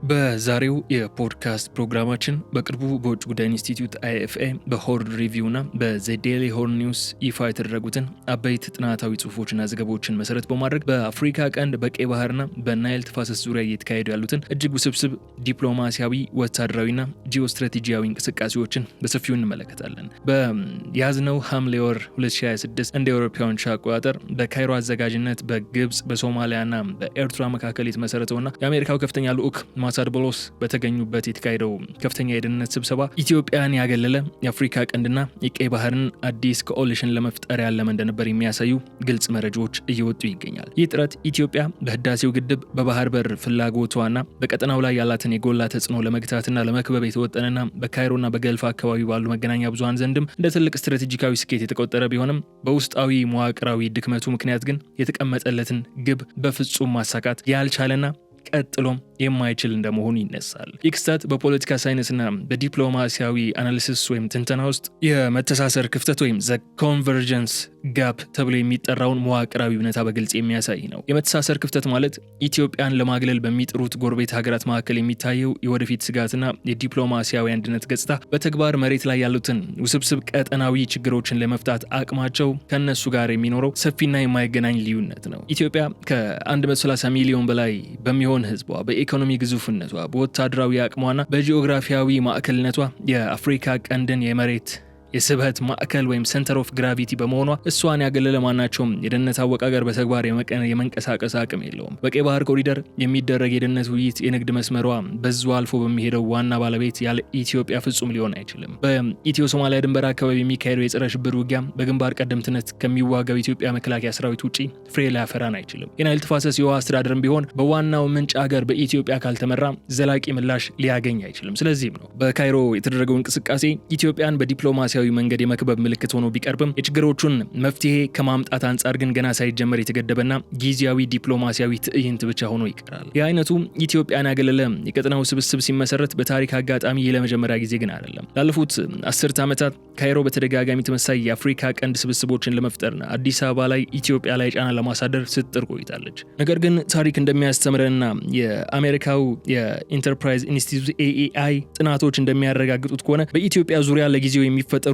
በዛሬው የፖድካስት ፕሮግራማችን በቅርቡ በውጭ ጉዳይ ኢንስቲትዩት IFA በሆርን ሪቪው እና በዴይሊ ሆርን ኒውስ ይፋ የተደረጉትን አበይት ጥናታዊ ጽሁፎችና ዘገባዎችን መሰረት በማድረግ በአፍሪካ ቀንድ በቀይ ባህርና በናይል ተፋሰስ ዙሪያ እየተካሄዱ ያሉትን እጅግ ውስብስብ ዲፕሎማሲያዊ፣ ወታደራዊና ጂኦስትራቴጂያዊ እንቅስቃሴዎችን በሰፊው እንመለከታለን። በያዝነው ሐምሌ ወር 2026 እንደ አውሮፓውያን አቆጣጠር በካይሮ አዘጋጅነት በግብጽ በሶማሊያና በኤርትራ መካከል የተመሰረተውና የአሜሪካው ከፍተኛ ልዑክ ማሳድ ቦሎስ በተገኙበት የተካሄደው ከፍተኛ የደህንነት ስብሰባ ኢትዮጵያን ያገለለ የአፍሪካ ቀንድና የቀይ ባህርን አዲስ ኮኦሊሽን ለመፍጠር ያለመ እንደነበር የሚያሳዩ ግልጽ መረጃዎች እየወጡ ይገኛል። ይህ ጥረት ኢትዮጵያ በህዳሴው ግድብ በባህር በር ፍላጎቷና በቀጠናው ላይ ያላትን የጎላ ተጽዕኖ ለመግታትና ለመክበብ የተወጠነና በካይሮና በገልፍ አካባቢ ባሉ መገናኛ ብዙሃን ዘንድም እንደ ትልቅ ስትራቴጂካዊ ስኬት የተቆጠረ ቢሆንም በውስጣዊ መዋቅራዊ ድክመቱ ምክንያት ግን የተቀመጠለትን ግብ በፍጹም ማሳካት ያልቻለና ቀጥሎም የማይችል እንደመሆኑ ይነሳል። ይህ ክስተት በፖለቲካ ሳይንስና በዲፕሎማሲያዊ አናሊሲስ ወይም ትንተና ውስጥ የመተሳሰር ክፍተት ወይም ዘ ኮንቨርጀንስ ጋፕ ተብሎ የሚጠራውን መዋቅራዊ እውነታ በግልጽ የሚያሳይ ነው። የመተሳሰር ክፍተት ማለት ኢትዮጵያን ለማግለል በሚጥሩት ጎረቤት ሀገራት መካከል የሚታየው የወደፊት ስጋትና የዲፕሎማሲያዊ አንድነት ገጽታ በተግባር መሬት ላይ ያሉትን ውስብስብ ቀጠናዊ ችግሮችን ለመፍታት አቅማቸው ከነሱ ጋር የሚኖረው ሰፊና የማይገናኝ ልዩነት ነው። ኢትዮጵያ ከ130 ሚሊዮን በላይ በሚሆን ህዝቧ በኢኮኖሚ ግዙፍነቷ በወታደራዊ አቅሟና በጂኦግራፊያዊ ማዕከልነቷ የአፍሪካ ቀንድን የመሬት የስበት ማዕከል ወይም ሴንተር ኦፍ ግራቪቲ በመሆኗ እሷን ያገለለ ማናቸውም የደህንነት አወቃቀር በተግባር የመንቀሳቀስ አቅም የለውም። በቀይ ባህር ኮሪደር የሚደረግ የደህንነት ውይይት የንግድ መስመሯ በዙ አልፎ በሚሄደው ዋና ባለቤት ያለ ኢትዮጵያ ፍጹም ሊሆን አይችልም። በኢትዮ ሶማሊያ ድንበር አካባቢ የሚካሄደው የጸረ ሽብር ውጊያ በግንባር ቀደምትነት ከሚዋጋው ኢትዮጵያ መከላከያ ሰራዊት ውጪ ፍሬ ሊያፈራን አይችልም። የናይል ተፋሰስ የውሃ አስተዳደርም ቢሆን በዋናው ምንጭ ሀገር በኢትዮጵያ ካልተመራ ዘላቂ ምላሽ ሊያገኝ አይችልም። ስለዚህም ነው በካይሮ የተደረገው እንቅስቃሴ ኢትዮጵያን በዲፕሎማሲ መንገድ የመክበብ ምልክት ሆኖ ቢቀርብም የችግሮቹን መፍትሄ ከማምጣት አንጻር ግን ገና ሳይጀመር የተገደበና ጊዜያዊ ዲፕሎማሲያዊ ትዕይንት ብቻ ሆኖ ይቀራል። የአይነቱ ኢትዮጵያን ያገለለ የቀጠናው ስብስብ ሲመሰረት በታሪክ አጋጣሚ ለመጀመሪያ ጊዜ ግን አይደለም። ላለፉት 10 ዓመታት ካይሮ በተደጋጋሚ ተመሳሳይ የአፍሪካ ቀንድ ስብስቦችን ለመፍጠርና አዲስ አበባ ላይ ኢትዮጵያ ላይ ጫና ለማሳደር ስትጥር ቆይታለች። ነገር ግን ታሪክ እንደሚያስተምረንና የአሜሪካው የኢንተርፕራይዝ ኢንስቲትዩት AEI ጥናቶች እንደሚያረጋግጡት ከሆነ በኢትዮጵያ ዙሪያ ለጊዜው የሚፈጠሩ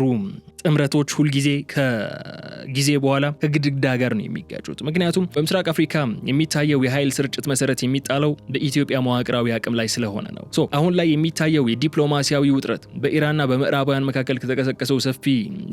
ጥምረቶች ሁልጊዜ ከጊዜ በኋላ ከግድግዳ ጋር ነው የሚጋጩት። ምክንያቱም በምስራቅ አፍሪካ የሚታየው የኃይል ስርጭት መሰረት የሚጣለው በኢትዮጵያ መዋቅራዊ አቅም ላይ ስለሆነ ነው። አሁን ላይ የሚታየው የዲፕሎማሲያዊ ውጥረት በኢራንና በምዕራባውያን መካከል ከተቀሰቀሰው ሰፊ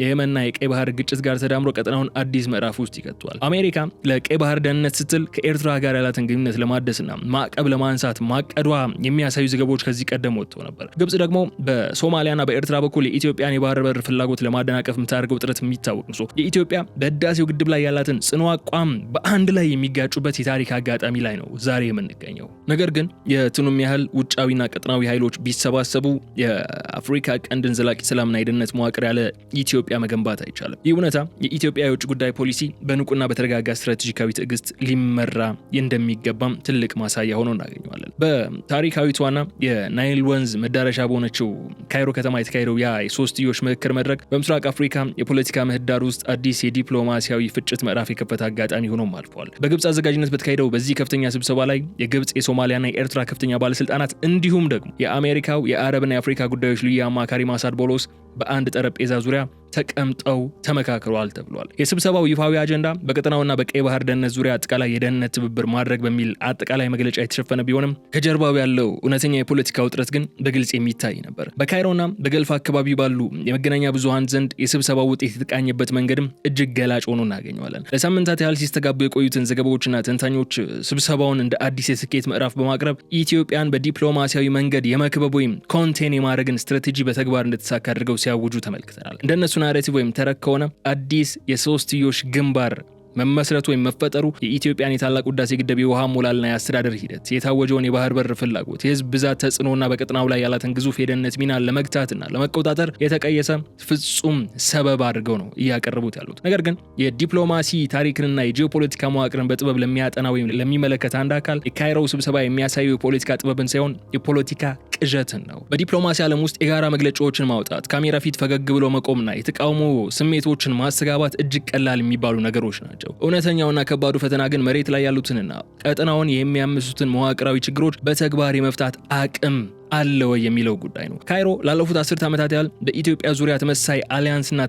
የየመንና የቀይ ባህር ግጭት ጋር ተዳምሮ ቀጠናውን አዲስ ምዕራፍ ውስጥ ይከቷል። አሜሪካ ለቀይ ባህር ደህንነት ስትል ከኤርትራ ጋር ያላትን ግንኙነት ለማደስና ማዕቀብ ለማንሳት ማቀዷ የሚያሳዩ ዘገባዎች ከዚህ ቀደም ወጥተው ነበር። ግብጽ ደግሞ በሶማሊያና በኤርትራ በኩል የኢትዮጵያን የባህር በር ፍላጎት ለማደናቀፍ የምታደርገው ጥረት የሚታወቅ ነው። የኢትዮጵያ በህዳሴው ግድብ ላይ ያላትን ጽኑ አቋም በአንድ ላይ የሚጋጩበት የታሪክ አጋጣሚ ላይ ነው ዛሬ የምንገኘው። ነገር ግን የትኑም ያህል ውጫዊና ቀጠናዊ ኃይሎች ቢሰባሰቡ የአፍሪካ ቀንድን ዘላቂ ሰላምና የደህንነት መዋቅር ያለ ኢትዮጵያ መገንባት አይቻልም። ይህ እውነታ የኢትዮጵያ የውጭ ጉዳይ ፖሊሲ በንቁና በተረጋጋ ስትራቴጂካዊ ትዕግስት ሊመራ እንደሚገባም ትልቅ ማሳያ ሆኖ እናገኘዋለን። በታሪካዊቷና የናይል ወንዝ መዳረሻ በሆነችው ካይሮ ከተማ የተካሄደው ያ የሶስትዮሽ ምክክር መድረክ በምስራቅ አፍሪካ የፖለቲካ ምህዳር ውስጥ አዲስ የዲፕሎማሲያዊ ፍጭት ምዕራፍ የከፈተ አጋጣሚ ሆኖም አልፏል። በግብጽ አዘጋጅነት በተካሄደው በዚህ ከፍተኛ ስብሰባ ላይ የግብጽ የሶማሊያና የኤርትራ ከፍተኛ ባለስልጣናት እንዲሁም ደግሞ የአሜሪካው የአረብና የአፍሪካ ጉዳዮች ልዩ አማካሪ ማሳድ ቦሎስ በአንድ ጠረጴዛ ዙሪያ ተቀምጠው ተመካክረዋል ተብሏል። የስብሰባው ይፋዊ አጀንዳ በቀጠናውና በቀይ ባህር ደህንነት ዙሪያ አጠቃላይ የደህንነት ትብብር ማድረግ በሚል አጠቃላይ መግለጫ የተሸፈነ ቢሆንም ከጀርባው ያለው እውነተኛ የፖለቲካ ውጥረት ግን በግልጽ የሚታይ ነበር። በካይሮና በገልፍ አካባቢ ባሉ የመገናኛ ብዙሃን ዘንድ የስብሰባው ውጤት የተቃኘበት መንገድም እጅግ ገላጭ ሆኖ እናገኘዋለን። ለሳምንታት ያህል ሲስተጋቡ የቆዩትን ዘገባዎችና ተንታኞች ስብሰባውን እንደ አዲስ የስኬት ምዕራፍ በማቅረብ ኢትዮጵያን በዲፕሎማሲያዊ መንገድ የመክበብ ወይም ኮንቴን የማድረግን ስትራቴጂ በተግባር እንደተሳካ አድርገው ሲያውጁ ተመልክተናል። እንደነሱ ናሬቲቭ ወይም ተረክ ከሆነ አዲስ የሶስትዮሽ ግንባር መመስረቱ ወይም መፈጠሩ የኢትዮጵያን የታላቁ ህዳሴ ግድብ የውሃ ሞላልና የአስተዳደር ሂደት፣ የታወጀውን የባህር በር ፍላጎት፣ የህዝብ ብዛት ተጽዕኖና በቀጠናው ላይ ያላትን ግዙፍ የደህንነት ሚና ለመግታትና ለመቆጣጠር የተቀየሰ ፍጹም ሰበብ አድርገው ነው እያቀረቡት ያሉት። ነገር ግን የዲፕሎማሲ ታሪክንና የጂኦፖለቲካ መዋቅርን በጥበብ ለሚያጠና ወይም ለሚመለከት አንድ አካል የካይሮው ስብሰባ የሚያሳየው የፖለቲካ ጥበብን ሳይሆን የፖለቲካ ቅዠትን ነው። በዲፕሎማሲ ዓለም ውስጥ የጋራ መግለጫዎችን ማውጣት፣ ካሜራ ፊት ፈገግ ብሎ መቆምና የተቃውሞ ስሜቶችን ማስተጋባት እጅግ ቀላል የሚባሉ ነገሮች ናቸው። እውነተኛውና ከባዱ ፈተና ግን መሬት ላይ ያሉትንና ቀጠናውን የሚያምሱትን መዋቅራዊ ችግሮች በተግባር የመፍታት አቅም አለ ወይ የሚለው ጉዳይ ነው። ካይሮ ላለፉት 10 ዓመታት ያህል በኢትዮጵያ ዙሪያ ተመሳሳይ አሊያንስና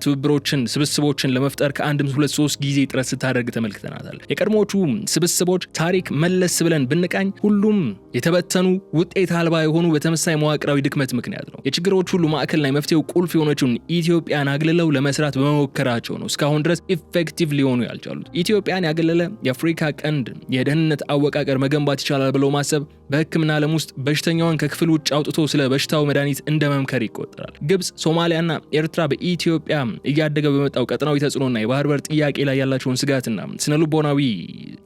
ስብስቦችን ለመፍጠር ከአንድም 2-3 ጊዜ ጥረት ስታደርግ ተመልክተናታል። የቀድሞዎቹ ስብስቦች ታሪክ መለስ ብለን ብንቃኝ ሁሉም የተበተኑ ውጤት አልባ የሆኑ በተመሳሳይ መዋቅራዊ ድክመት ምክንያት ነው። የችግሮች ሁሉ ማዕከልና የመፍትሄው ቁልፍ የሆነችውን ኢትዮጵያን አግልለው ለመስራት በመሞከራቸው ነው እስካሁን ድረስ ኢፌክቲቭ ሊሆኑ ያልቻሉት። ኢትዮጵያን ያገለለ የአፍሪካ ቀንድ የደህንነት አወቃቀር መገንባት ይቻላል ብለው ማሰብ በሕክምና ዓለም ውስጥ በሽተኛውን ከክፍል ውጭ አውጥቶ ስለ በሽታው መድኃኒት እንደመምከር ይቆጠራል። ግብጽ፣ ሶማሊያና ኤርትራ በኢትዮጵያ እያደገ በመጣው ቀጠናዊ ተጽዕኖና የባህር በር ጥያቄ ላይ ያላቸውን ስጋትና ስነልቦናዊ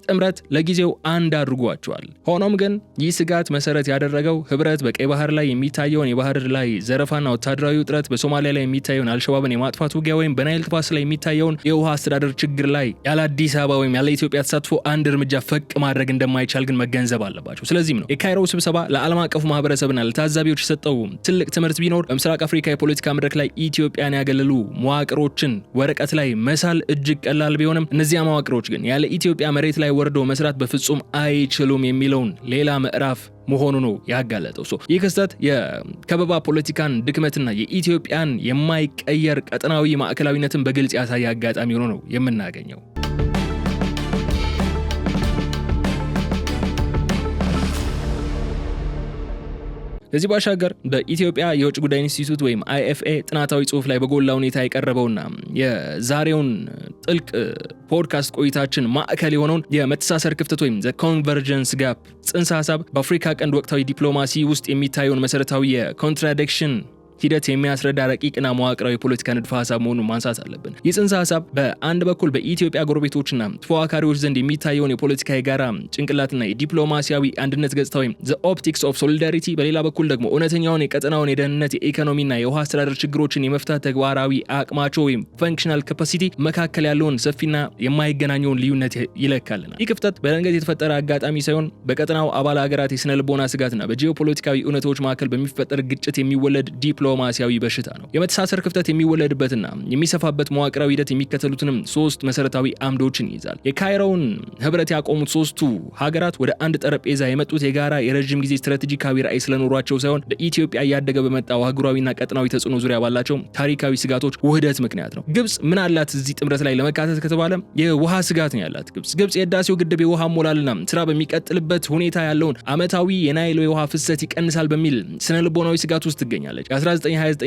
ጥምረት ለጊዜው አንድ አድርጓቸዋል። ሆኖም ግን ይህ ስጋት መሰረት ያደረገው ህብረት በቀይ ባህር ላይ የሚታየውን የባህር ላይ ዘረፋና ወታደራዊ ውጥረት፣ በሶማሊያ ላይ የሚታየውን አልሸባብን የማጥፋት ውጊያ ወይም በናይል ተፋሰስ ላይ የሚታየውን የውሃ አስተዳደር ችግር ላይ ያለ አዲስ አበባ ወይም ያለ ኢትዮጵያ ተሳትፎ አንድ እርምጃ ፈቅ ማድረግ እንደማይቻል ግን መገንዘብ አለባቸው። ስለዚህም ነው የካይሮ ስብሰባ ለዓለም አቀፉ ማህበረሰብና ለታዛቢዎች የሰጠው ትልቅ ትምህርት ቢኖር በምስራቅ አፍሪካ የፖለቲካ መድረክ ላይ ኢትዮጵያን ያገለሉ መዋቅሮችን ወረቀት ላይ መሳል እጅግ ቀላል ቢሆንም እነዚያ መዋቅሮች ግን ያለ ኢትዮጵያ መሬት ላይ ወርዶ መስራት በፍጹም አይችሉም የሚለውን ሌላ ምዕራፍ መሆኑ ነው ያጋለጠው። ይህ ክስተት የከበባ ፖለቲካን ድክመትና የኢትዮጵያን የማይቀየር ቀጠናዊ ማዕከላዊነትን በግልጽ ያሳየ አጋጣሚ ሆኖ ነው የምናገኘው። ከዚህ ባሻገር በኢትዮጵያ የውጭ ጉዳይ ኢንስቲትዩት ወይም IFA ጥናታዊ ጽሑፍ ላይ በጎላ ሁኔታ የቀረበውና የዛሬውን ጥልቅ ፖድካስት ቆይታችን ማዕከል የሆነውን የመተሳሰር ክፍተት ወይም the convergence gap ጽንሰ ሐሳብ በአፍሪካ ቀንድ ወቅታዊ ዲፕሎማሲ ውስጥ የሚታየውን መሰረታዊ የኮንትራዲክሽን ሂደት የሚያስረዳ ረቂቅና መዋቅራዊ የፖለቲካ ንድፈ ሐሳብ መሆኑን ማንሳት አለብን። ይህ ጽንሰ ሐሳብ በአንድ በኩል በኢትዮጵያ ጎረቤቶችና ተፎካካሪዎች ዘንድ የሚታየውን የፖለቲካ የጋራ ጭንቅላትና የዲፕሎማሲያዊ አንድነት ገጽታ ወይም the optics of solidarity፣ በሌላ በኩል ደግሞ እውነተኛውን የቀጠናውን የደህንነት፣ የኢኮኖሚና የውሃ አስተዳደር ችግሮችን የመፍታት ተግባራዊ አቅማቸው ወይም functional capacity መካከል ያለውን ሰፊና የማይገናኘውን ልዩነት ይለካልናል። ይህ ክፍተት በድንገት የተፈጠረ አጋጣሚ ሳይሆን በቀጠናው አባል ሀገራት የስነ ልቦና ስጋትና በጂኦፖለቲካዊ እውነቶች መካከል በሚፈጠር ግጭት የሚወለድ ዲፕሎማሲያዊ በሽታ ነው። የመተሳሰር ክፍተት የሚወለድበትና የሚሰፋበት መዋቅራዊ ሂደት የሚከተሉትንም 3 መሰረታዊ አምዶችን ይይዛል። የካይሮውን ህብረት ያቆሙት 3ቱ ሀገራት ወደ አንድ ጠረጴዛ የመጡት የጋራ የረጅም ጊዜ ስትራቴጂካዊ ራዕይ ስለኖሯቸው ሳይሆን በኢትዮጵያ እያደገ በመጣው አህጉራዊና ቀጠናዊ ተጽዕኖ ዙሪያ ባላቸው ታሪካዊ ስጋቶች ውህደት ምክንያት ነው። ግብጽ ምን አላት እዚህ ጥምረት ላይ ለመካተት ከተባለ የውሃ ስጋት ነው ያላት። ግብጽ የህዳሴው ግድብ የውሃ ሞላልና ስራ በሚቀጥልበት ሁኔታ ያለውን ዓመታዊ የናይል የውሃ ፍሰት ይቀንሳል በሚል ስነልቦናዊ ስጋት ውስጥ ትገኛለች። የ1929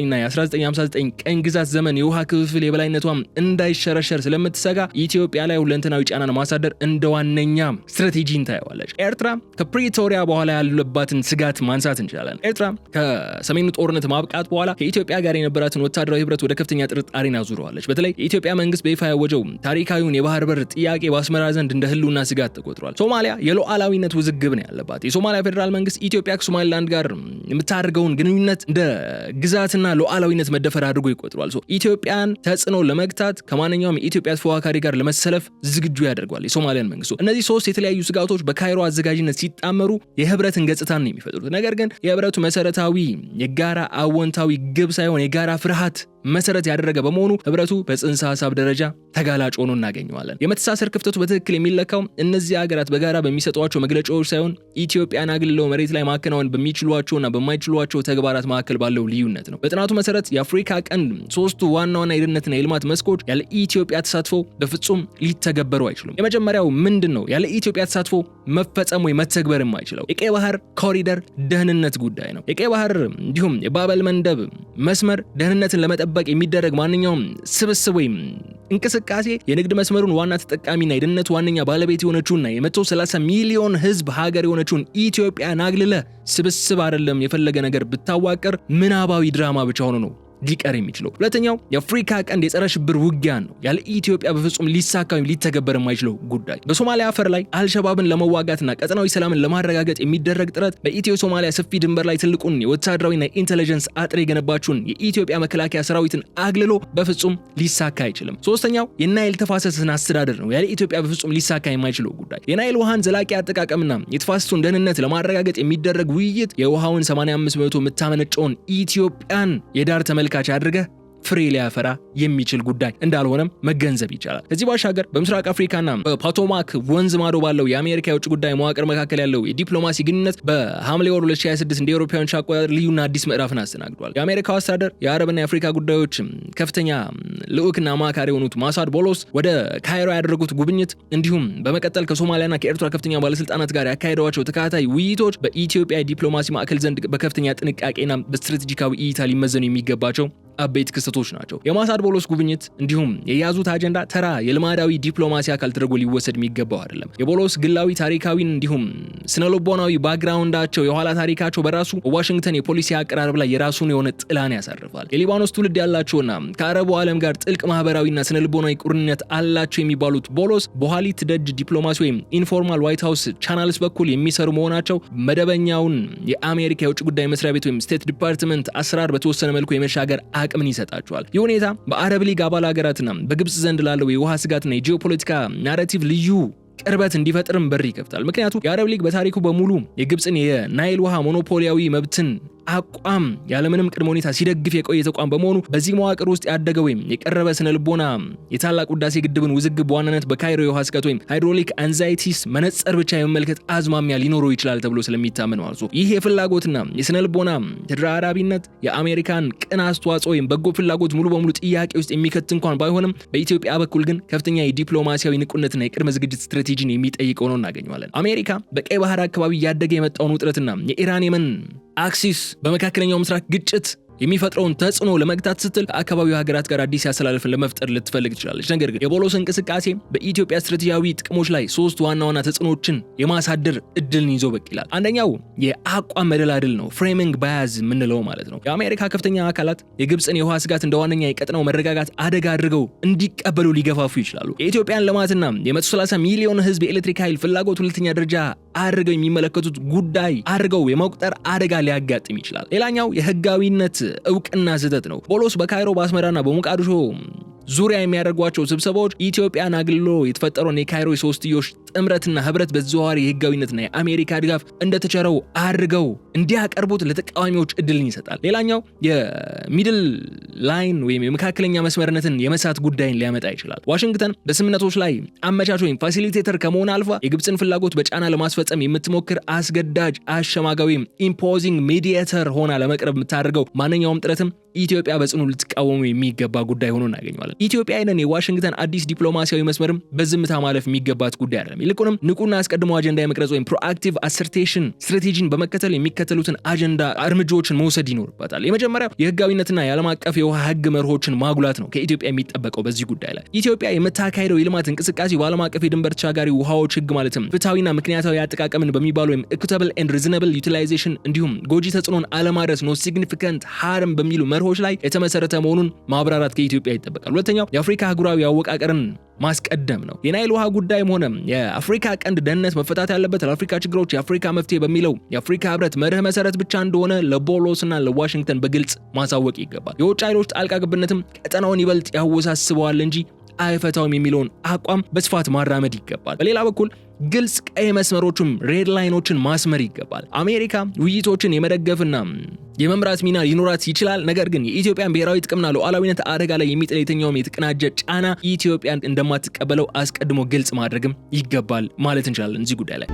እና የ1959 ቀኝ ግዛት ዘመን የውሃ ክፍፍል የበላይነቷም እንዳይሸረሸር ስለምትሰጋ ኢትዮጵያ ላይ ሁለንተናዊ ጫናን ማሳደር እንደ ዋነኛ ስትራቴጂን ታየዋለች። ኤርትራ ከፕሪቶሪያ በኋላ ያለባትን ስጋት ማንሳት እንችላለን። ኤርትራ ከሰሜኑ ጦርነት ማብቃት በኋላ ከኢትዮጵያ ጋር የነበራትን ወታደራዊ ህብረት ወደ ከፍተኛ ጥርጣሬን አዙረዋለች። በተለይ የኢትዮጵያ መንግስት በይፋ ያወጀው ታሪካዊውን የባህር በር ጥያቄ በአስመራ ዘንድ እንደ ህልውና ስጋት ተቆጥሯል። ሶማሊያ የሉዓላዊነት ውዝግብ ነው ያለባት። የሶማሊያ ፌዴራል መንግስት ኢትዮጵያ ከሶማሊላንድ ጋር የምታደርገውን ግንኙነት እንደ ግዛትና ሉዓላዊነት መደፈር አድርጎ ይቆጥሯል። ኢትዮጵያን ተጽዕኖ ለመግታት ከማንኛውም የኢትዮጵያ ተፎካካሪ ጋር ለመሰለፍ ዝግጁ ያደርጓል የሶማሊያን መንግስት። እነዚህ 3 የተለያዩ ስጋቶች በካይሮ አዘጋጅነት ሲጣመሩ የህብረትን ገጽታን ነው የሚፈጥሩት። ነገር ግን የህብረቱ መሰረታዊ የጋራ አወንታዊ ግብ ሳይሆን የጋራ ፍርሃት መሰረት ያደረገ በመሆኑ ህብረቱ በጽንሰ ሐሳብ ደረጃ ተጋላጭ ሆኖ እናገኘዋለን። የመተሳሰር ክፍተቱ በትክክል የሚለካው እነዚህ ሀገራት በጋራ በሚሰጧቸው መግለጫዎች ሳይሆን ኢትዮጵያን አግልለው መሬት ላይ ማከናወን በሚችሏቸውና በማይችሏቸው ተግባራት መካከል ባለው ልዩነት ነው። በጥናቱ መሰረት የአፍሪካ ቀንድ 3ቱ ዋና ዋና የደህንነትና የልማት መስኮች ያለ ኢትዮጵያ ተሳትፎ በፍጹም ሊተገበሩ አይችሉም። የመጀመሪያው ምንድን ነው? ያለ ኢትዮጵያ ተሳትፎ መፈጸም ወይ መተግበር የማይችለው የቀይ ባህር ኮሪደር ደህንነት ጉዳይ ነው። የቀይ ባህር እንዲሁም የባበል መንደብ መስመር ደህንነትን ለመጠበቅ የሚደረግ ማንኛውም ስብስብ ወይም እንቅስቃሴ የንግድ መስመሩን ዋና ተጠቃሚና የደህንነቱ ዋነኛ ባለቤት የሆነችውና የ130 ሚሊዮን ህዝብ ሀገር የሆነችውን ኢትዮጵያን አግልለ ስብስብ አይደለም የፈለገ ነገር ብታዋቀር ምናባዊ ድራማ ብቻ ሆኖ ነው ሊቀር የሚችለው። ሁለተኛው የአፍሪካ ቀንድ የጸረ ሽብር ውጊያ ነው። ያለ ኢትዮጵያ በፍጹም ሊሳካ ወይም ሊተገበር የማይችለው ጉዳይ። በሶማሊያ አፈር ላይ አልሸባብን ለመዋጋትና ቀጠናዊ ሰላምን ለማረጋገጥ የሚደረግ ጥረት በኢትዮ ሶማሊያ ሰፊ ድንበር ላይ ትልቁን የወታደራዊና ኢንተለጀንስ አጥር የገነባችውን የኢትዮጵያ መከላከያ ሰራዊትን አግልሎ በፍጹም ሊሳካ አይችልም። ሶስተኛው የናይል ተፋሰስን አስተዳደር ነው። ያለ ኢትዮጵያ በፍጹም ሊሳካ የማይችለው ጉዳይ። የናይል ውሃን ዘላቂ አጠቃቀምና የተፋሰሱን ደህንነት ለማረጋገጥ የሚደረግ ውይይት የውሃውን 85% የምታመነጨውን ኢትዮጵያን የዳር ተመልካች አድርገህ ፍሬ ሊያፈራ የሚችል ጉዳይ እንዳልሆነም መገንዘብ ይቻላል። ከዚህ ባሻገር በምስራቅ አፍሪካና በፖቶማክ ወንዝ ማዶ ባለው የአሜሪካ የውጭ ጉዳይ መዋቅር መካከል ያለው የዲፕሎማሲ ግንኙነት በሐምሌ ወር 2026 እንደ አውሮፓውያን አቆጣጠር ልዩና አዲስ ምዕራፍን አስተናግዷል። የአሜሪካው አስተዳደር የአረብና የአፍሪካ ጉዳዮች ከፍተኛ ልዑክና አማካሪ የሆኑት ማሳድ ቦሎስ ወደ ካይሮ ያደረጉት ጉብኝት እንዲሁም በመቀጠል ከሶማሊያና ከኤርትራ ከፍተኛ ባለስልጣናት ጋር ያካሄዷቸው ተከታታይ ውይይቶች በኢትዮጵያ የዲፕሎማሲ ማዕከል ዘንድ በከፍተኛ ጥንቃቄና በስትራቴጂካዊ እይታ ሊመዘኑ የሚገባቸው አበይት ክስተቶች ናቸው። የማሳድ ቦሎስ ጉብኝት እንዲሁም የያዙት አጀንዳ ተራ የልማዳዊ ዲፕሎማሲ አካል ተደርጎ ሊወሰድ የሚገባው አይደለም። የቦሎስ ግላዊ ታሪካዊን እንዲሁም ስነልቦናዊ ባክግራውንዳቸው የኋላ ታሪካቸው በራሱ ዋሽንግተን የፖሊሲ አቀራረብ ላይ የራሱን የሆነ ጥላን ያሳርፋል። የሊባኖስ ትውልድ ያላቸውና ከአረቡ ዓለም ጋር ጥልቅ ማህበራዊና ስነልቦናዊ ቁርኝነት አላቸው የሚባሉት ቦሎስ በኋሊት ደጅ ዲፕሎማሲ ወይም ኢንፎርማል ዋይት ሃውስ ቻናልስ በኩል የሚሰሩ መሆናቸው መደበኛውን የአሜሪካ የውጭ ጉዳይ መስሪያ ቤት ወይም ስቴት ዲፓርትመንት አሰራር በተወሰነ መልኩ የመሻገር አቅምን ይሰጣቸዋል። ይህ ሁኔታ በአረብ ሊግ አባል ሀገራትና በግብጽ ዘንድ ላለው የውሃ ስጋትና የጂኦፖለቲካ ናሬቲቭ ልዩ ቅርበት እንዲፈጥርም በር ይከፍታል። ምክንያቱም የአረብ ሊግ በታሪኩ በሙሉ የግብጽን የናይል ውሃ ሞኖፖሊያዊ መብትን አቋም ያለምንም ቅድመ ሁኔታ ሲደግፍ የቆየ ተቋም በመሆኑ በዚህ መዋቅር ውስጥ ያደገ ወይም የቀረበ ስነልቦና የታላቁ ህዳሴ ግድብን ውዝግብ በዋናነት በካይሮ የውሃ ስጋት ወይም ሃይድሮሊክ አንዛይቲስ መነጽር ብቻ የመመልከት አዝማሚያ ሊኖረው ይችላል ተብሎ ስለሚታመን ማለት ነው። ይህ የፍላጎትና የስነልቦና ተደራራቢነት የአሜሪካን ቅን አስተዋጽኦ ወይም በጎ ፍላጎት ሙሉ በሙሉ ጥያቄ ውስጥ የሚከት እንኳን ባይሆንም በኢትዮጵያ በኩል ግን ከፍተኛ የዲፕሎማሲያዊ ንቁነትና የቅድመ ዝግጅት ስትራቴጂን የሚጠይቀው ነው እናገኘዋለን። አሜሪካ በቀይ ባህር አካባቢ እያደገ የመጣውን ውጥረትና የኢራን የመን አክሲስ በመካከለኛው ምስራቅ ግጭት የሚፈጥረውን ተጽዕኖ ለመግታት ስትል ከአካባቢው ሀገራት ጋር አዲስ ያሰላለፍን ለመፍጠር ልትፈልግ ትችላለች። ነገር ግን የቦሎስ እንቅስቃሴ በኢትዮጵያ ስትራቴጂያዊ ጥቅሞች ላይ ሶስት ዋና ዋና ተጽዕኖዎችን የማሳደር እድልን ይዞ ብቅ ይላል። አንደኛው የአቋም መደላድል ነው፣ ፍሬሚንግ ባያዝ የምንለው ማለት ነው። የአሜሪካ ከፍተኛ አካላት የግብፅን የውሃ ስጋት እንደ ዋነኛ የቀጠናው መረጋጋት አደጋ አድርገው እንዲቀበሉ ሊገፋፉ ይችላሉ። የኢትዮጵያን ልማትና የ130 ሚሊዮን ህዝብ የኤሌክትሪክ ኃይል ፍላጎት ሁለተኛ ደረጃ አድርገው የሚመለከቱት ጉዳይ አድርገው የመቁጠር አደጋ ሊያጋጥም ይችላል። ሌላኛው የህጋዊነት እውቅና ስህተት ነው። ቦሎስ በካይሮ በአስመራና በሞቃዲሾ ዙሪያ የሚያደርጓቸው ስብሰባዎች ኢትዮጵያን አግልሎ የተፈጠረውን የካይሮ የሶስትዮሽ ጥምረትና ህብረት በተዘዋዋሪ የህጋዊነትና የአሜሪካ ድጋፍ እንደተቸረው አድርገው እንዲያቀርቡት ለተቃዋሚዎች እድልን ይሰጣል። ሌላኛው የሚድል ላይን ወይም የመካከለኛ መስመርነትን የመሳት ጉዳይን ሊያመጣ ይችላል። ዋሽንግተን በስምምነቶች ላይ አመቻች ወይም ፋሲሊቴተር ከመሆን አልፋ የግብፅን ፍላጎት በጫና ለማስፈጸም የምትሞክር አስገዳጅ አሸማጋዊ ኢምፖዚንግ ሚዲየተር ሆና ለመቅረብ የምታደርገው ማንኛውም ጥረትም ኢትዮጵያ በጽኑ ልትቃወሙ የሚገባ ጉዳይ ሆኖ እናገኘዋለን። ኢትዮጵያ ይህንን የዋሽንግተን አዲስ ዲፕሎማሲያዊ መስመርም በዝምታ ማለፍ የሚገባት ጉዳይ አይደለም። ይልቁንም ንቁና አስቀድሞ አጀንዳ የመቅረጽ ወይም ፕሮአክቲቭ አሰርቴሽን ስትራቴጂን በመከተል የሚከተሉትን አጀንዳ እርምጃዎችን መውሰድ ይኖርባታል። የመጀመሪያው የህጋዊነትና የዓለም አቀፍ የውሃ ህግ መርሆችን ማጉላት ነው ከኢትዮጵያ የሚጠበቀው። በዚህ ጉዳይ ላይ ኢትዮጵያ የምታካሄደው የልማት እንቅስቃሴ በዓለም አቀፍ የድንበር ተሻጋሪ ውሃዎች ህግ ማለትም ፍትሐዊና ምክንያታዊ አጠቃቀምን በሚባሉ ወይም ኢኩዊታብል ኤንድ ሪዝነብል ዩቲላይዜሽን እንዲሁም ጎጂ ተጽዕኖን አለማድረስ ኖ ሲግኒፊካንት ሃርም በሚሉ መርሆች ላይ የተመሰረተ መሆኑን ማብራራት ከኢትዮጵያ ይጠበቃል። ሁለተኛው የአፍሪካ አህጉራዊ አወቃቀርን ማስቀደም ነው። የናይል ውሃ ጉዳይም ሆነ የአፍሪካ ቀንድ ደህንነት መፈታት ያለበት ለአፍሪካ ችግሮች የአፍሪካ መፍትሄ በሚለው የአፍሪካ ህብረት መርህ መሰረት ብቻ እንደሆነ ለቦሎስና ለዋሽንግተን በግልጽ ማሳወቅ ይገባል። የውጭ ኃይሎች ጣልቃ ገብነትም ቀጠናውን ይበልጥ ያወሳስበዋል እንጂ አይፈታውም የሚለውን አቋም በስፋት ማራመድ ይገባል። በሌላ በኩል ግልጽ ቀይ መስመሮችም ሬድ ላይኖችን ማስመር ይገባል። አሜሪካ ውይይቶችን የመደገፍና የመምራት ሚና ሊኖራት ይችላል። ነገር ግን የኢትዮጵያን ብሔራዊ ጥቅምና ሉዓላዊነት አደጋ ላይ የሚጥል የትኛውም የተቀናጀ ጫና ኢትዮጵያን እንደማትቀበለው አስቀድሞ ግልጽ ማድረግም ይገባል ማለት እንችላለን እዚህ ጉዳይ ላይ።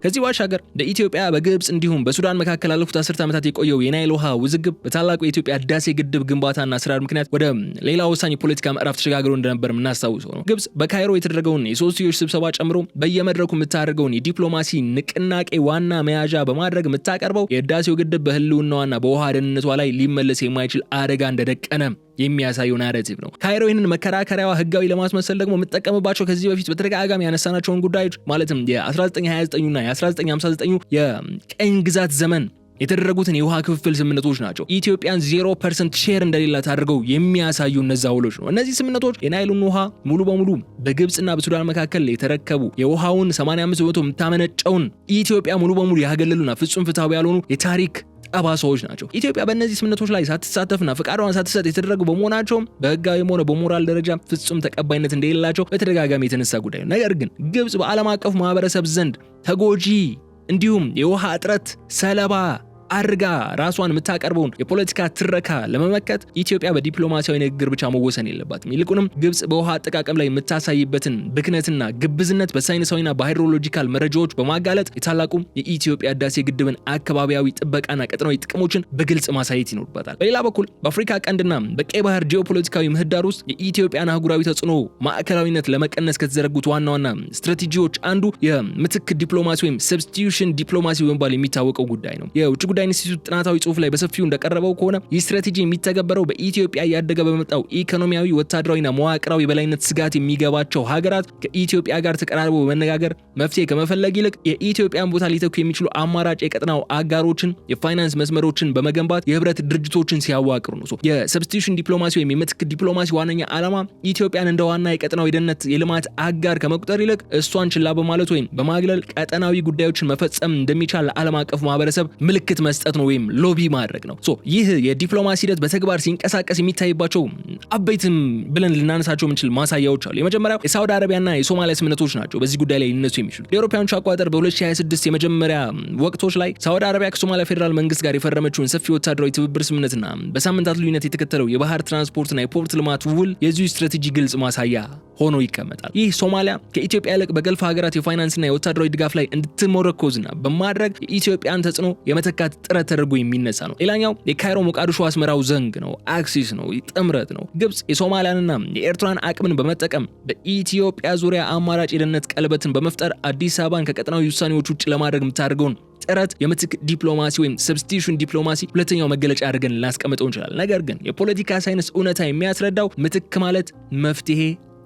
ከዚህ ባሻገር በኢትዮጵያ በግብጽ እንዲሁም በሱዳን መካከል ላለፉት 10 ዓመታት የቆየው የናይል ውሃ ውዝግብ በታላቁ የኢትዮጵያ ህዳሴ ግድብ ግንባታና አሰራር ምክንያት ወደ ሌላ ወሳኝ የፖለቲካ ምዕራፍ ተሸጋግሮ እንደነበር የምናስታውሰው ነው። ግብጽ በካይሮ የተደረገውን የሶስትዮሽ ስብሰባ ጨምሮ በየመድረኩ የምታደርገውን የዲፕሎማሲ ንቅናቄ ዋና መያዣ በማድረግ የምታቀርበው የህዳሴው ግድብ በህልውናዋና በውሃ ደህንነቷ ላይ ሊመለስ የማይችል አደጋ እንደደቀነ የሚያሳየው ናሬቲቭ ነው። ካይሮ ይህንን መከራከሪያዋ ህጋዊ ለማስመሰል ደግሞ የምትጠቀምባቸው ከዚህ በፊት በተደጋጋሚ ያነሳናቸውን ጉዳዮች ማለትም የ1929ና የ1959 የቀኝ ግዛት ዘመን የተደረጉትን የውሃ ክፍፍል ስምምነቶች ናቸው። ኢትዮጵያን 0% ሼር እንደሌላት አድርገው የሚያሳዩ እነዛ ውሎች ነው። እነዚህ ስምምነቶች የናይሉን ውሃ ሙሉ በሙሉ በግብጽና በሱዳን መካከል የተረከቡ የውሃውን 85% የምታመነጨውን ኢትዮጵያ ሙሉ በሙሉ ያገለሉና ፍጹም ፍትሃዊ ያልሆኑ የታሪክ ጠባሳዎች ናቸው። ኢትዮጵያ በእነዚህ ስምምነቶች ላይ ሳትሳተፍና ፍቃዷን ሳትሰጥ የተደረጉ በመሆናቸው በህጋዊም ሆነ በሞራል ደረጃ ፍጹም ተቀባይነት እንደሌላቸው በተደጋጋሚ የተነሳ ጉዳይ ነው። ነገር ግን ግብጽ በዓለም አቀፉ ማህበረሰብ ዘንድ ተጎጂ እንዲሁም የውሃ እጥረት ሰለባ አርጋ ራሷን የምታቀርበውን የፖለቲካ ትረካ ለመመከት ኢትዮጵያ በዲፕሎማሲያዊ ንግግር ብቻ መወሰን የለባትም። ይልቁንም ግብጽ በውሃ አጠቃቀም ላይ የምታሳይበትን ብክነትና ግብዝነት በሳይንሳዊና በሃይድሮሎጂካል መረጃዎች በማጋለጥ የታላቁ የኢትዮጵያ ህዳሴ ግድብን አካባቢያዊ ጥበቃና ቀጠናዊ ጥቅሞችን በግልጽ ማሳየት ይኖርባታል። በሌላ በኩል በአፍሪካ ቀንድና በቀይ ባህር ጂኦፖለቲካዊ ምህዳር ውስጥ የኢትዮጵያን አህጉራዊ ተጽዕኖ ማዕከላዊነት ለመቀነስ ከተዘረጉት ዋና ዋና ስትራቴጂዎች አንዱ የምትክ ዲፕሎማሲ ወይም ሰብስቲዩሽን ዲፕሎማሲ በመባል የሚታወቀው ጉዳይ ነው። የውጭ ጉዳይ ኢንስቲትዩት ጥናታዊ ጽሑፍ ላይ በሰፊው እንደቀረበው ከሆነ ይህ ስትራቴጂ የሚተገበረው በኢትዮጵያ ያደገ በመጣው ኢኮኖሚያዊ፣ ወታደራዊና መዋቅራዊ የበላይነት ስጋት የሚገባቸው ሀገራት ከኢትዮጵያ ጋር ተቀራርበው በመነጋገር መፍትሄ ከመፈለግ ይልቅ የኢትዮጵያን ቦታ ሊተኩ የሚችሉ አማራጭ የቀጠናው አጋሮችን፣ የፋይናንስ መስመሮችን በመገንባት የህብረት ድርጅቶችን ሲያዋቅሩ ነው። የሰብስቲዩሽን ዲፕሎማሲ ወይም የምትክ ዲፕሎማሲ ዋነኛ ዓላማ ኢትዮጵያን እንደ ዋና የቀጠናው የደህንነት የልማት አጋር ከመቁጠር ይልቅ እሷን ችላ በማለት ወይም በማግለል ቀጠናዊ ጉዳዮችን መፈጸም እንደሚቻል ለዓለም አቀፉ ማህበረሰብ ምልክት መስጠት ነው ወይም ሎቢ ማድረግ ነው። ይህ የዲፕሎማሲ ሂደት በተግባር ሲንቀሳቀስ የሚታይባቸው አበይትም ብለን ልናነሳቸው የምንችል ማሳያዎች አሉ። የመጀመሪያው የሳውዲ አረቢያና የሶማሊያ ስምምነቶች ናቸው። በዚህ ጉዳይ ላይ ሊነሱ የሚችሉት የአውሮፓውያኑ አቆጣጠር በ2026 የመጀመሪያ ወቅቶች ላይ ሳውዲ አረቢያ ከሶማሊያ ፌዴራል መንግስት ጋር የፈረመችውን ሰፊ ወታደራዊ ትብብር ስምምነትና በሳምንታት ልዩነት የተከተለው የባህር ትራንስፖርትና የፖርት ልማት ውል የዚህ ስትራቴጂ ግልጽ ማሳያ ሆኖ ይቀመጣል። ይህ ሶማሊያ ከኢትዮጵያ ይልቅ በገልፍ ሀገራት የፋይናንስና የወታደራዊ ድጋፍ ላይ እንድትሞረኮዝና በማድረግ የኢትዮጵያን ተጽዕኖ የመተካት ጥረት ተደርጎ የሚነሳ ነው። ሌላኛው የካይሮ ሞቃዲሾ አስመራው ዘንግ ነው፣ አክሲስ ነው፣ ጥምረት ነው። ግብጽ የሶማሊያንና የኤርትራን አቅምን በመጠቀም በኢትዮጵያ ዙሪያ አማራጭ የደህንነት ቀለበትን በመፍጠር አዲስ አበባን ከቀጠናዊ ውሳኔዎች ውጭ ለማድረግ የምታደርገውን ጥረት የምትክ ዲፕሎማሲ ወይም ሰብስቲዩሽን ዲፕሎማሲ ሁለተኛው መገለጫ አድርገን ላስቀምጠው እንችላለን። ነገር ግን የፖለቲካ ሳይንስ እውነታ የሚያስረዳው ምትክ ማለት መፍትሄ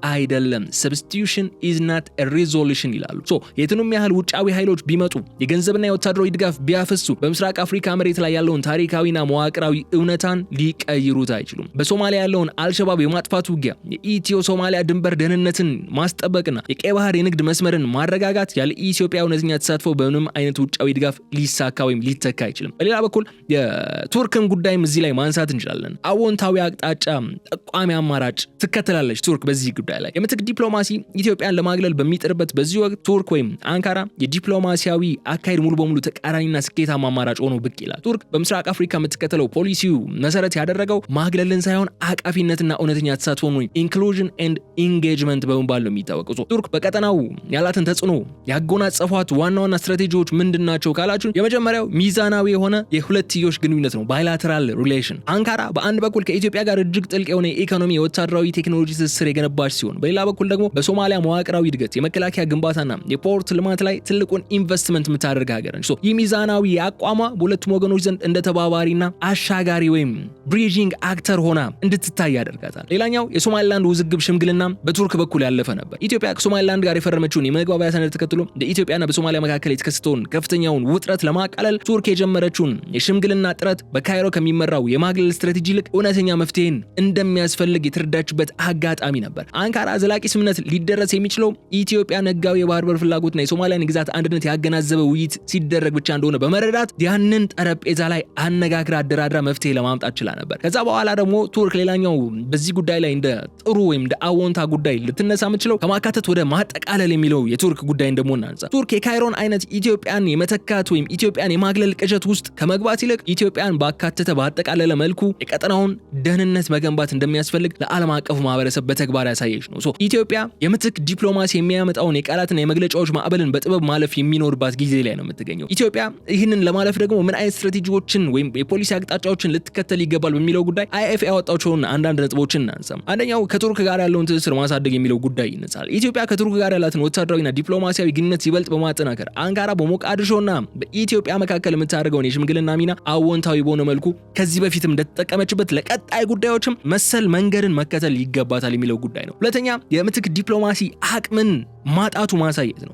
አይደለም። ሰብስቲዩሽን ኢዝ ናት ኤ ሪዞሉሽን ይላሉ። የትኑም ያህል ውጫዊ ኃይሎች ቢመጡ የገንዘብና የወታደራዊ ድጋፍ ቢያፈሱ በምስራቅ አፍሪካ መሬት ላይ ያለውን ታሪካዊና መዋቅራዊ እውነታን ሊቀይሩት አይችሉም። በሶማሊያ ያለውን አልሸባብ የማጥፋት ውጊያ፣ የኢትዮ ሶማሊያ ድንበር ደህንነትን ማስጠበቅና የቀይ ባህር የንግድ መስመርን ማረጋጋት ያለ ኢትዮጵያ እውነተኛ ተሳትፎ በምንም አይነት ውጫዊ ድጋፍ ሊሳካ ወይም ሊተካ አይችልም። በሌላ በኩል የቱርክን ጉዳይም እዚህ ላይ ማንሳት እንችላለን። አዎንታዊ አቅጣጫ ጠቋሚ አማራጭ ትከተላለች ቱርክ በዚህ ጉዳይ ላይ። የምትክ ዲፕሎማሲ ኢትዮጵያን ለማግለል በሚጥርበት በዚህ ወቅት ቱርክ ወይም አንካራ የዲፕሎማሲያዊ አካሄድ ሙሉ በሙሉ ተቃራኒና ስኬታማ አማራጭ ሆኖ ብቅ ይላል። ቱርክ በምስራቅ አፍሪካ የምትከተለው ፖሊሲው መሰረት ያደረገው ማግለልን ሳይሆን አቃፊነትና እውነተኛ ተሳትፎን ወይም ኢንክሉዥን ኤንድ ኢንጌጅመንት በመባል ነው የሚታወቀው። ቱርክ በቀጠናው ያላትን ተጽዕኖ ያጎናጸፏት ዋና ዋና ስትራቴጂዎች ምንድናቸው ካላችሁ የመጀመሪያው ሚዛናዊ የሆነ የሁለትዮሽ ግንኙነት ነው፣ ባይላተራል ሪሌሽን። አንካራ በአንድ በኩል ከኢትዮጵያ ጋር እጅግ ጥልቅ የሆነ የኢኮኖሚ የወታደራዊ ቴክኖሎጂ ትስስር የገነባች ሲሆን በሌላ በኩል ደግሞ በሶማሊያ መዋቅራዊ እድገት፣ የመከላከያ ግንባታና የፖርት ልማት ላይ ትልቁን ኢንቨስትመንት የምታደርግ ሀገር ነች። ይህ ሚዛናዊ አቋሟ በሁለቱም ወገኖች ዘንድ እንደ ተባባሪና አሻጋሪ ወይም ብሪጂንግ አክተር ሆና እንድትታይ ያደርጋታል። ሌላኛው የሶማሊላንድ ውዝግብ ሽምግልና በቱርክ በኩል ያለፈ ነበር። ኢትዮጵያ ከሶማሊላንድ ጋር የፈረመችውን የመግባቢያ ሰነድ ተከትሎ በኢትዮጵያና በሶማሊያ መካከል የተከሰተውን ከፍተኛውን ውጥረት ለማቃለል ቱርክ የጀመረችውን የሽምግልና ጥረት በካይሮ ከሚመራው የማግለል ስትራቴጂ ይልቅ እውነተኛ መፍትሄን እንደሚያስፈልግ የተረዳችበት አጋጣሚ ነበር። አንካራ ዘላቂ ስምምነት ሊደረስ የሚችለው ኢትዮጵያን ህጋዊ የባህር በር ፍላጎትና የሶማሊያን ግዛት አንድነት ያገናዘበ ውይይት ሲደረግ ብቻ እንደሆነ በመረዳት ያንን ጠረጴዛ ላይ አነጋግራ አደራድራ መፍትሄ ለማምጣት ችላ ነበር። ከዛ በኋላ ደግሞ ቱርክ ሌላኛው በዚህ ጉዳይ ላይ እንደ ጥሩ ወይም እንደ አዎንታ ጉዳይ ልትነሳ የምትችለው ከማካተት ወደ ማጠቃለል የሚለው የቱርክ ጉዳይ እንደመሆን አንጻ ቱርክ የካይሮን አይነት ኢትዮጵያን የመተካት ወይም ኢትዮጵያን የማግለል ቅዠት ውስጥ ከመግባት ይልቅ ኢትዮጵያን ባካተተ ባጠቃለለ መልኩ የቀጠናውን ደህንነት መገንባት እንደሚያስፈልግ ለዓለም አቀፉ ማህበረሰብ በተግባር ያሳየች ስቴጅ ነው። ኢትዮጵያ የምትክ ዲፕሎማሲ የሚያመጣውን የቃላትና የመግለጫዎች ማዕበልን በጥበብ ማለፍ የሚኖርባት ጊዜ ላይ ነው የምትገኘው። ኢትዮጵያ ይህንን ለማለፍ ደግሞ ምን አይነት ስትራቴጂዎችን ወይም የፖሊሲ አቅጣጫዎችን ልትከተል ይገባል በሚለው ጉዳይ አይኤፍ ያወጣቸውን አንዳንድ ነጥቦችን እናንሳም። አንደኛው ከቱርክ ጋር ያለውን ትስስር ማሳደግ የሚለው ጉዳይ ይነሳል። ኢትዮጵያ ከቱርክ ጋር ያላትን ወታደራዊና ዲፕሎማሲያዊ ግንኙነት ይበልጥ በማጠናከር አንካራ በሞቃዲሾና በኢትዮጵያ መካከል የምታደርገውን የሽምግልና ሚና አዎንታዊ በሆነ መልኩ ከዚህ በፊትም እንደተጠቀመችበት ለቀጣይ ጉዳዮችም መሰል መንገድን መከተል ይገባታል የሚለው ጉዳይ ነው። ሁለተኛ የምትክ ዲፕሎማሲ አቅምን ማጣቱ ማሳየት ነው።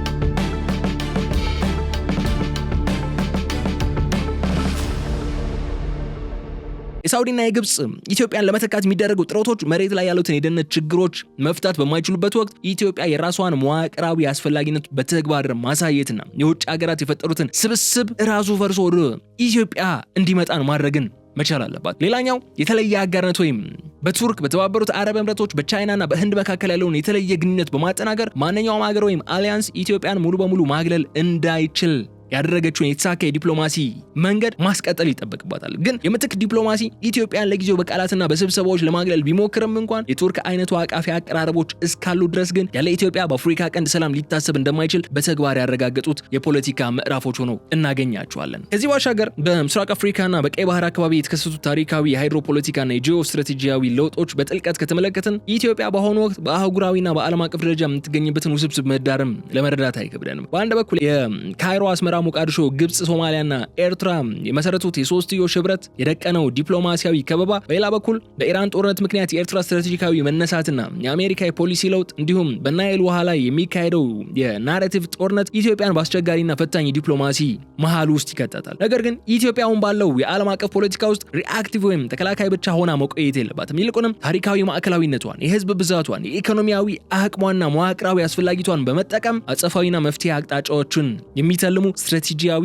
የሳውዲና የግብጽ ኢትዮጵያን ለመተካት የሚደረጉ ጥረቶች መሬት ላይ ያሉትን የደህንነት ችግሮች መፍታት በማይችሉበት ወቅት ኢትዮጵያ የራሷን መዋቅራዊ አስፈላጊነት በተግባር ማሳየትና የውጭ ሀገራት የፈጠሩትን ስብስብ ራሱ ፈርሶ ወደ ኢትዮጵያ እንዲመጣን ማድረግን መቻል አለባት። ሌላኛው የተለየ አጋርነት ወይም በቱርክ በተባበሩት አረብ ኤምሬቶች በቻይናና በህንድ መካከል ያለውን የተለየ ግንኙነት በማጠናከር ማንኛውም ሀገር ወይም አሊያንስ ኢትዮጵያን ሙሉ በሙሉ ማግለል እንዳይችል ያደረገችውን የተሳካ የዲፕሎማሲ መንገድ ማስቀጠል ይጠበቅባታል። ግን የምትክ ዲፕሎማሲ ኢትዮጵያን ለጊዜው በቃላትና በስብሰባዎች ለማግለል ቢሞክርም እንኳን የቱርክ አይነቱ አቃፊ አቀራረቦች እስካሉ ድረስ ግን ያለ ኢትዮጵያ በአፍሪካ ቀንድ ሰላም ሊታሰብ እንደማይችል በተግባር ያረጋገጡት የፖለቲካ ምዕራፎች ሆነው እናገኛቸዋለን። ከዚህ ባሻገር በምስራቅ አፍሪካና በቀይ ባህር አካባቢ የተከሰቱት ታሪካዊ የሃይድሮ ፖለቲካና የጂኦ ስትራቴጂያዊ ለውጦች በጥልቀት ከተመለከትን ኢትዮጵያ በአሁኑ ወቅት በአህጉራዊና በዓለም አቀፍ ደረጃ የምትገኝበትን ውስብስብ ምህዳርም ለመረዳት አይከብደንም። በአንድ በኩል የካይሮ አስመራ ሞቃዲሾ፣ ግብጽ፣ ሶማሊያና ኤርትራ የመሰረቱት የሶስትዮሽ ህብረት የደቀነው ዲፕሎማሲያዊ ከበባ፣ በሌላ በኩል በኢራን ጦርነት ምክንያት የኤርትራ ስትራቴጂካዊ መነሳትና የአሜሪካ የፖሊሲ ለውጥ እንዲሁም በናይል ውሃ ላይ የሚካሄደው የናሬቲቭ ጦርነት ኢትዮጵያን በአስቸጋሪና ፈታኝ ዲፕሎማሲ መሃል ውስጥ ይከተታል። ነገር ግን ኢትዮጵያውን ባለው የዓለም አቀፍ ፖለቲካ ውስጥ ሪአክቲቭ ወይም ተከላካይ ብቻ ሆና መቆየት የለባትም። ይልቁንም ታሪካዊ ማዕከላዊነቷን፣ የህዝብ ብዛቷን፣ የኢኮኖሚያዊ አቅሟና መዋቅራዊ አስፈላጊቷን በመጠቀም አጸፋዊና መፍትሄ አቅጣጫዎችን የሚተልሙ ስትራቴጂያዊ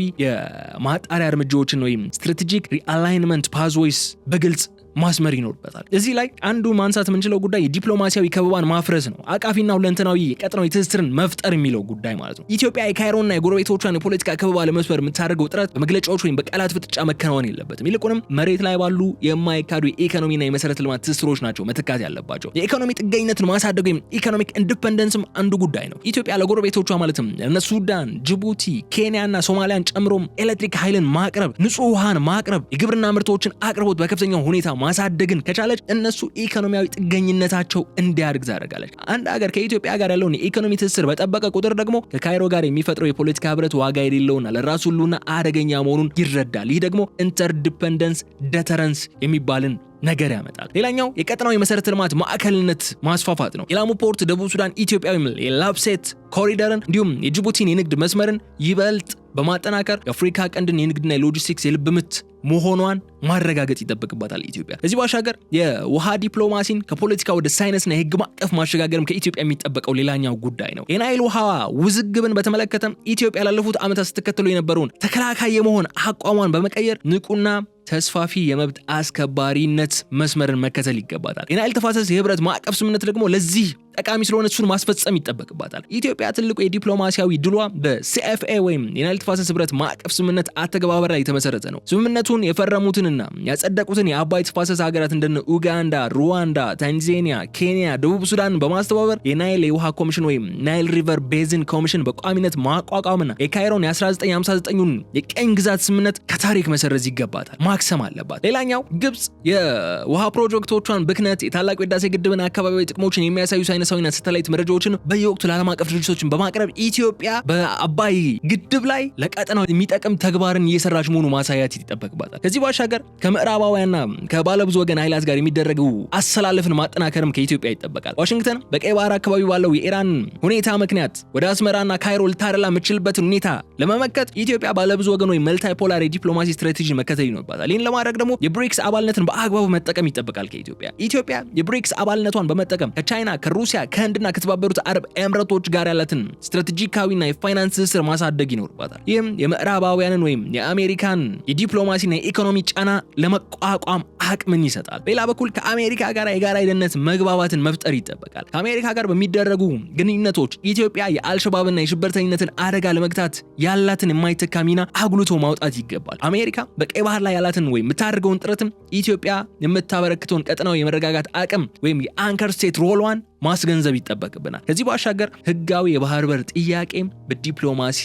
የማጣሪያ እርምጃዎችን ወይም ስትራቴጂክ ሪአላይንመንት ፓዝዌይስ በግልጽ ማስመር ይኖርበታል። እዚህ ላይ አንዱ ማንሳት የምንችለው ጉዳይ የዲፕሎማሲያዊ ከበባን ማፍረስ ነው። አቃፊና ሁለንተናዊ የቀጠናዊ ትስስርን መፍጠር የሚለው ጉዳይ ማለት ነው። ኢትዮጵያ የካይሮና የጎረቤቶቿን የፖለቲካ ከበባ ለመስበር የምታደርገው ጥረት በመግለጫዎች ወይም በቃላት ፍጥጫ መከናወን የለበትም። ይልቁንም መሬት ላይ ባሉ የማይካዱ የኢኮኖሚና የመሰረተ ልማት ትስስሮች ናቸው መተካት ያለባቸው። የኢኮኖሚ ጥገኝነትን ማሳደግ ወይም ኢኮኖሚክ ኢንዲፔንደንስም አንዱ ጉዳይ ነው። ኢትዮጵያ ለጎረቤቶቿ ማለትም እነ ሱዳን፣ ጅቡቲ፣ ኬንያና ሶማሊያን ጨምሮም ኤሌክትሪክ ኃይልን ማቅረብ፣ ንጹህ ውሃን ማቅረብ፣ የግብርና ምርቶችን አቅርቦት በከፍተኛ ሁኔታ ማሳደግን ከቻለች እነሱ ኢኮኖሚያዊ ጥገኝነታቸው እንዲያድግ ታደርጋለች። አንድ ሀገር ከኢትዮጵያ ጋር ያለውን የኢኮኖሚ ትስስር በጠበቀ ቁጥር ደግሞ ከካይሮ ጋር የሚፈጥረው የፖለቲካ ህብረት ዋጋ የሌለውና ለራሱ ሁሉና አደገኛ መሆኑን ይረዳል። ይህ ደግሞ ኢንተርዲፔንደንስ ደተረንስ የሚባልን ነገር ያመጣል። ሌላኛው የቀጠናው የመሰረተ ልማት ማዕከልነት ማስፋፋት ነው። የላሙ ፖርት፣ ደቡብ ሱዳን ኢትዮጵያዊ የላፕሴት ኮሪደርን እንዲሁም የጅቡቲን የንግድ መስመርን ይበልጥ በማጠናከር የአፍሪካ ቀንድን የንግድና የሎጂስቲክስ የልብ ምት መሆኗን ማረጋገጥ ይጠበቅባታል ኢትዮጵያ። ከዚህ ባሻገር የውሃ ዲፕሎማሲን ከፖለቲካ ወደ ሳይንስና የህግ ማዕቀፍ ማሸጋገርም ከኢትዮጵያ የሚጠበቀው ሌላኛው ጉዳይ ነው። የናይል ውሃ ውዝግብን በተመለከተ ኢትዮጵያ ላለፉት ዓመታት ስትከተሉ የነበረውን ተከላካይ የመሆን አቋሟን በመቀየር ንቁና ተስፋፊ የመብት አስከባሪነት መስመርን መከተል ይገባታል። የናይል ተፋሰስ የህብረት ማዕቀፍ ስምምነት ደግሞ ለዚህ ጠቃሚ ስለሆነ እሱን ማስፈጸም ይጠበቅባታል። ኢትዮጵያ ትልቁ የዲፕሎማሲያዊ ድሏ በሲኤፍኤ ወይም የናይል ተፋሰስ ህብረት ማዕቀፍ ስምምነት አተገባበር ላይ የተመሰረተ ነው። ስምምነቱን የፈረሙትንና ያጸደቁትን የአባይ ተፋሰስ ሀገራት እንደነ ኡጋንዳ፣ ሩዋንዳ፣ ታንዛኒያ፣ ኬንያ፣ ደቡብ ሱዳን በማስተባበር የናይል የውሃ ኮሚሽን ወይም ናይል ሪቨር ቤዝን ኮሚሽን በቋሚነት ማቋቋምና የካይሮን የ1959ን የቀኝ ግዛት ስምምነት ከታሪክ መሰረዝ ይገባታል፣ ማክሰም አለባት። ሌላኛው ግብጽ የውሃ ፕሮጀክቶቿን ብክነት፣ የታላቁ የህዳሴ ግድብን አካባቢያዊ ጥቅሞችን የሚያሳዩ ሳይንሳዊና ሳተላይት መረጃዎችን በየወቅቱ ለዓለም አቀፍ ድርጅቶችን በማቅረብ ኢትዮጵያ በአባይ ግድብ ላይ ለቀጠናው የሚጠቅም ተግባርን እየሰራች መሆኑ ማሳያት ይጠበቅባታል። ከዚህ ባሻገር ከምዕራባውያንና ከባለብዙ ወገን ኃይላት ጋር የሚደረገው አሰላለፍን ማጠናከርም ከኢትዮጵያ ይጠበቃል። ዋሽንግተን በቀይ ባህር አካባቢ ባለው የኢራን ሁኔታ ምክንያት ወደ አስመራና ካይሮ ልታደላ የምትችልበትን ሁኔታ ለመመከት ኢትዮጵያ ባለብዙ ወገን ወይም መልታይ ፖላር የዲፕሎማሲ ስትራቴጂ መከተል ይኖርባታል። ይህን ለማድረግ ደግሞ የብሪክስ አባልነትን በአግባቡ መጠቀም ይጠበቃል ከኢትዮጵያ። ኢትዮጵያ የብሪክስ አባልነቷን በመጠቀም ከቻይና፣ ከሩሲያ፣ ከህንድና ከተባበሩት አረብ ኤምሬቶች ጋር ያላትን ስትራቴጂካዊና የፋይናንስ ትስስር ማሳደግ ይኖርባታል። ይህም የምዕራባውያንን ወይም የአሜሪካን የዲፕሎማሲና የኢኮኖሚ ጫና ለመቋቋም አቅምን ይሰጣል። በሌላ በኩል ከአሜሪካ ጋር የጋራ የደህንነት መግባባትን መፍጠር ይጠበቃል። ከአሜሪካ ጋር በሚደረጉ ግንኙነቶች ኢትዮጵያ የአልሸባብና የሽብርተኝነትን አደጋ ለመግታት ያላትን የማይተካ ሚና አጉልቶ ማውጣት ይገባል። አሜሪካ በቀይ ባህር ላይ ያላትን ያላትን ወይም የምታደርገውን ጥረትም ኢትዮጵያ የምታበረክተውን ቀጠናው የመረጋጋት አቅም ወይም የአንከር ስቴት ሮሏን ማስገንዘብ ይጠበቅብናል። ከዚህ ባሻገር ህጋዊ የባህር በር ጥያቄም በዲፕሎማሲ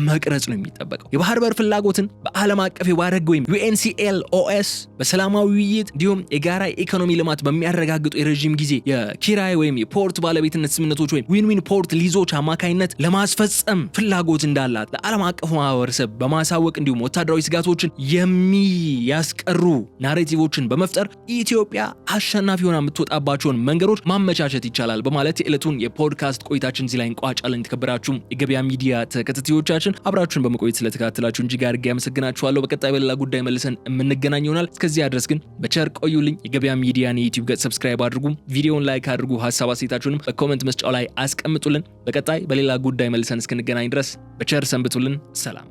መቅረጽ ነው የሚጠበቀው። የባህር በር ፍላጎትን በዓለም አቀፍ የባህር ህግ ወይም UNCLOS በሰላማዊ ውይይት እንዲሁም የጋራ ኢኮኖሚ ልማት በሚያረጋግጡ የረዥም ጊዜ የኪራይ ወይም የፖርት ባለቤትነት ስምምነቶች ወይም ዊን-ዊን ፖርት ሊዞች አማካኝነት ለማስፈጸም ፍላጎት እንዳላት ለዓለም አቀፉ ማህበረሰብ በማሳወቅ እንዲሁም ወታደራዊ ስጋቶችን የሚያስቀሩ ናሬቲቮችን በመፍጠር ኢትዮጵያ አሸናፊ ሆና የምትወጣባቸውን መንገዶች ማመቻቸት ይቻላል በማለት የዕለቱን የፖድካስት ቆይታችን እዚህ ላይ እንቋጫለን። የተከበራችሁ የገበያ ሚዲያ ተከታታዮቻችን አብራችሁን በመቆየት ስለተከታተላችሁ እጅግ አድርጌ አመሰግናችኋለሁ። በቀጣይ በሌላ ጉዳይ መልሰን የምንገናኝ ይሆናል። እስከዚያ ድረስ ግን በቸር ቆዩልኝ። የገበያ ሚዲያን የዩቲዩብ ገጽ ሰብስክራይብ አድርጉ፣ ቪዲዮውን ላይክ አድርጉ፣ ሐሳብ አስተያየታችሁንም በኮሜንት መስጫው ላይ አስቀምጡልን። በቀጣይ በሌላ ጉዳይ መልሰን እስክንገናኝ ድረስ በቸር ሰንብቱልን። ሰላም።